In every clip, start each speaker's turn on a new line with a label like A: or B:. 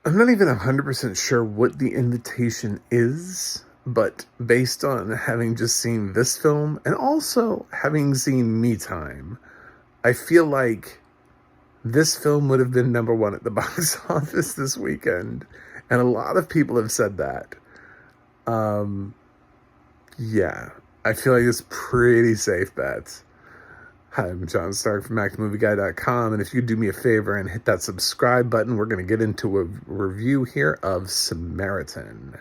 A: I'm not even 100% sure what the invitation is, but based on having just seen this film and also having seen Me Time, I feel like this film would have been number one at the box office this weekend. And a lot of people have said that. Um, yeah, I feel like it's pretty safe bet. Hi, I'm John Stark from movieguy.com, and if you could do me a favor and hit that subscribe button, we're going to get into a review here of Samaritan.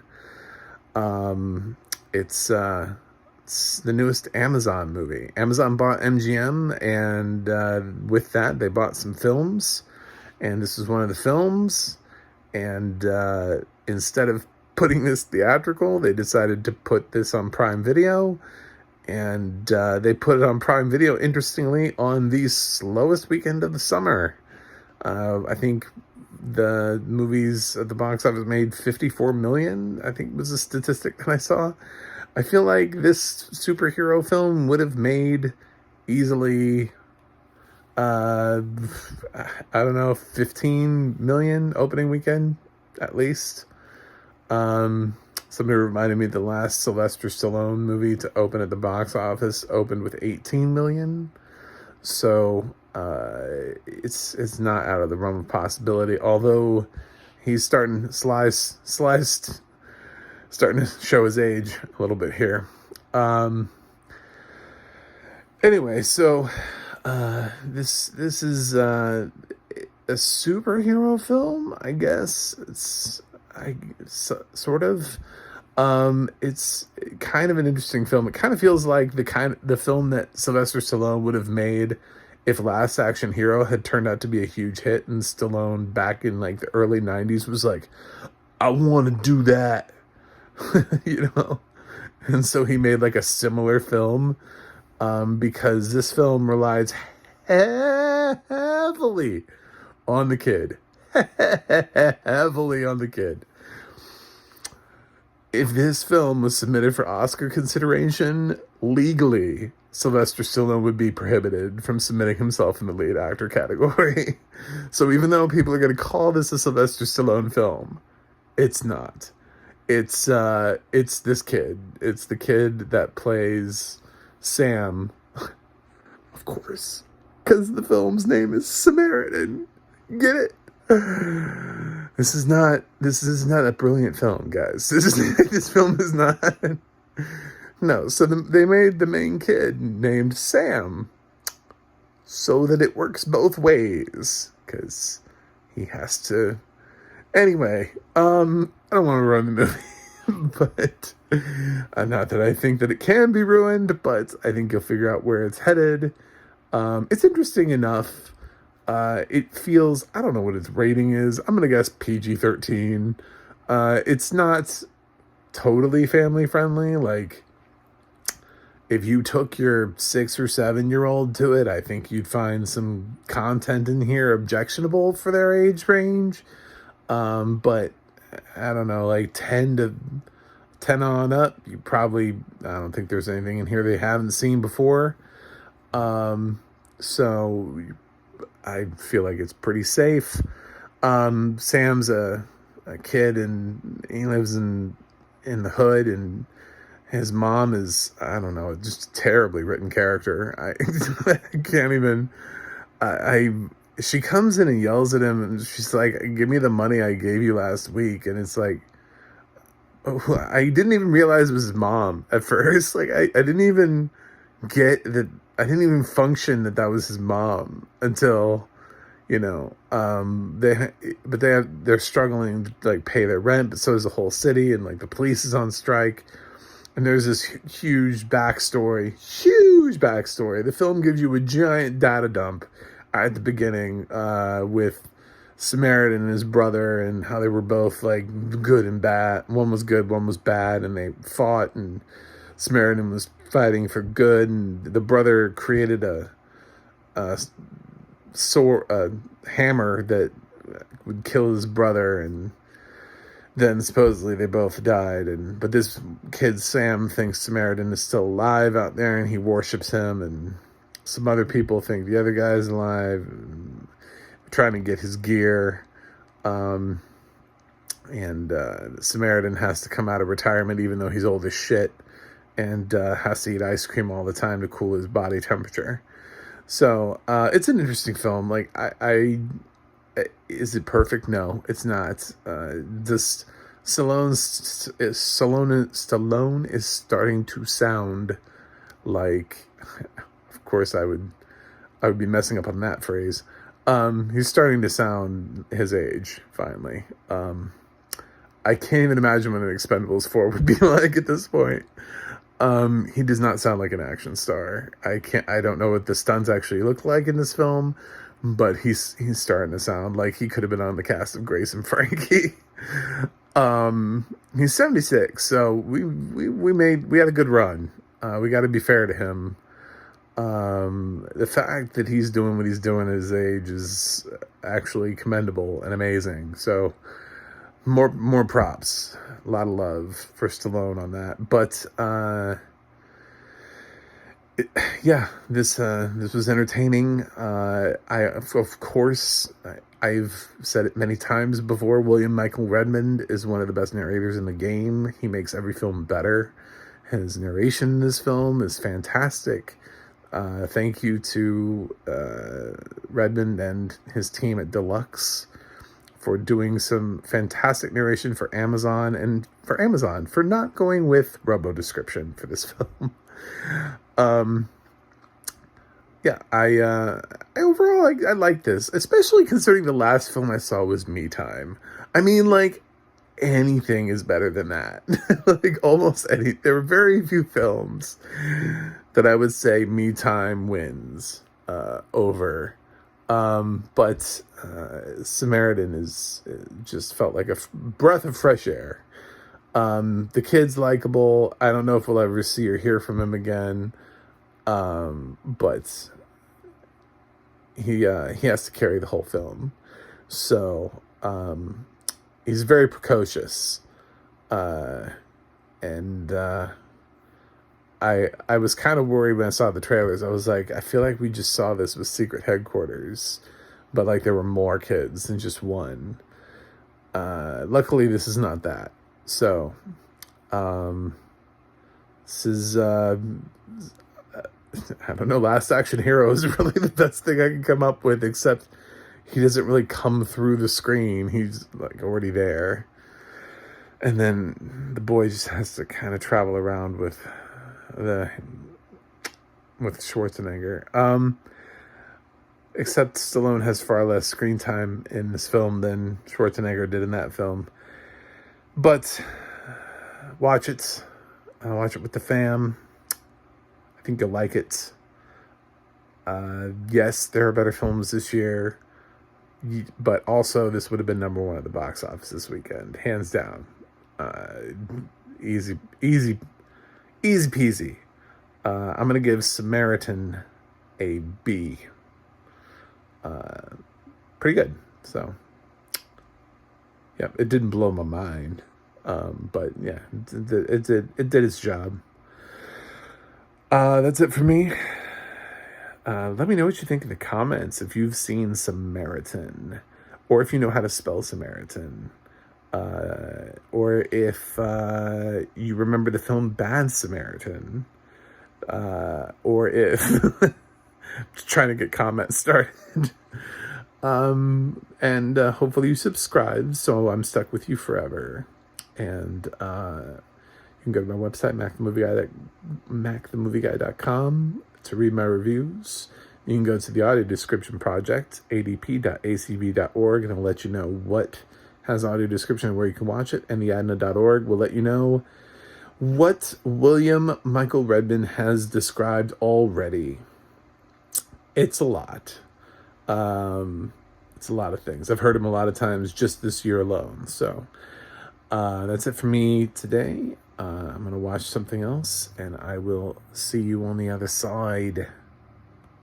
A: Um, it's the newest Amazon movie. Amazon bought MGM, and with that, they bought some films, and this is one of the films. And instead of putting this theatrical, they decided to put this on Prime Video. And they put it on Prime Video, interestingly, on the slowest weekend of the summer. I think the movies at the box office made 54 million, I think was the statistic that I saw. I feel like this superhero film would have made easily, I don't know, 15 million opening weekend, at least. Somebody reminded me the last Sylvester Stallone movie to open at the box office opened with 18 million. So it's not out of the realm of possibility. Although he's starting starting to show his age a little bit here. Anyway, so this is a superhero film, I guess. Sort of. It's kind of an interesting film. It kind of feels like the film that Sylvester Stallone would have made if Last Action Hero had turned out to be a huge hit, and Stallone back in like the early 90s was like, I want to do that. you know? And so he made like a similar film, because this film relies heavily on the kid. Heavily on the kid. If this film was submitted for Oscar consideration, legally, Sylvester Stallone would be prohibited from submitting himself in the lead actor category. So even though people are going to call this a Sylvester Stallone film, it's not. It's this kid. It's the kid that plays Sam, of course, because the film's name is Samaritan. Get it? This is not a brilliant film, guys. This film is not. No, so they made the main kid named Sam so that it works both ways, because he has to. Anyway, I don't want to ruin the movie, but not that I think that it can be ruined, but I think you'll figure out where it's headed. It's interesting enough. It feels, I don't know what its rating is. I'm going to guess PG-13. It's not totally family friendly. Like, if you took your 6 or 7-year-old to it, I think you'd find some content in here objectionable for their age range. But I don't know, like 10 on up, I don't think there's anything in here they haven't seen before. So I feel like it's pretty safe. Sam's a kid, and he lives in the hood, and his mom is, I don't know, just a terribly written character. I can't even. She comes in and yells at him, and she's like, "Give me the money I gave you last week," and it's like, I didn't even realize it was his mom at first. Like, I didn't even get that. I didn't even function that was his mom until, they're struggling to like pay their rent, but so is the whole city, and like the police is on strike, and there's this huge backstory. The film gives you a giant data dump at the beginning, with Samaritan and his brother, and how they were both like good and bad. One was good, one was bad, and they fought, and Samaritan was fighting for good, and the brother created a hammer that would kill his brother, and then supposedly they both died. But this kid Sam thinks Samaritan is still alive out there, and he worships him, and some other people think the other guy's alive, and trying to get his gear. And Samaritan has to come out of retirement even though he's old as shit, and has to eat ice cream all the time to cool his body temperature. So it's an interesting film. Like, is it perfect? No, it's not. This Stallone is starting to sound like, of course I would be messing up on that phrase. He's starting to sound his age finally. I can't even imagine what an Expendables 4 would be like at this point. He does not sound like an action star. I don't know what the stunts actually look like in this film, but he's starting to sound like he could have been on the cast of Grace and Frankie. He's 76, so we had a good run. We got to be fair to him. The fact that he's doing what he's doing at his age is actually commendable and amazing. So more props. A lot of love for Stallone on that. But this was entertaining. Of course, I've said it many times before, William Michael Redmond is one of the best narrators in the game. He makes every film better. His narration in this film is fantastic. Thank you to Redmond and his team at Deluxe for doing some fantastic narration for Amazon, and for Amazon for not going with robo description for this film. I overall I like this, especially considering the last film I saw was Me Time. I mean, like, anything is better than that. Like, almost any. There were very few films that I would say Me Time wins over. But Samaritan is just felt like a breath of fresh air. The kid's likable. I don't know if we'll ever see or hear from him again. But he has to carry the whole film. So he's very precocious. And I was kind of worried when I saw the trailers. I was like, I feel like we just saw this with Secret Headquarters, but like there were more kids than just one. Luckily, this is not that. So, this is, I don't know, Last Action Hero is really the best thing I can come up with, except he doesn't really come through the screen. He's like already there. And then the boy just has to kind of travel around with Schwarzenegger. Except Stallone has far less screen time in this film than Schwarzenegger did in that film. But watch it. Watch it with the fam. I think you'll like it. Yes, there are better films this year, but also this would have been number one at the box office this weekend, hands down. Easy peasy. I'm gonna give Samaritan a B. Pretty good. So, yeah, it didn't blow my mind, but yeah, it did its job. That's it for me. Let me know what you think in the comments if you've seen Samaritan, or if you know how to spell Samaritan, or if you remember the film Bad Samaritan, or if just trying to get comments started. And hopefully you subscribe so I'm stuck with you forever. And you can go to my website, macthemovieguy.com, to read my reviews. You can go to the audio description project, adp.acb.org, and it'll let you know what has audio description and where you can watch it. And the adna.org will let you know what William Michael Redmond has described already. It's a lot. It's a lot of things. I've heard him a lot of times just this year alone. So that's it for me today. I'm going to watch something else, and I will see you on the other side.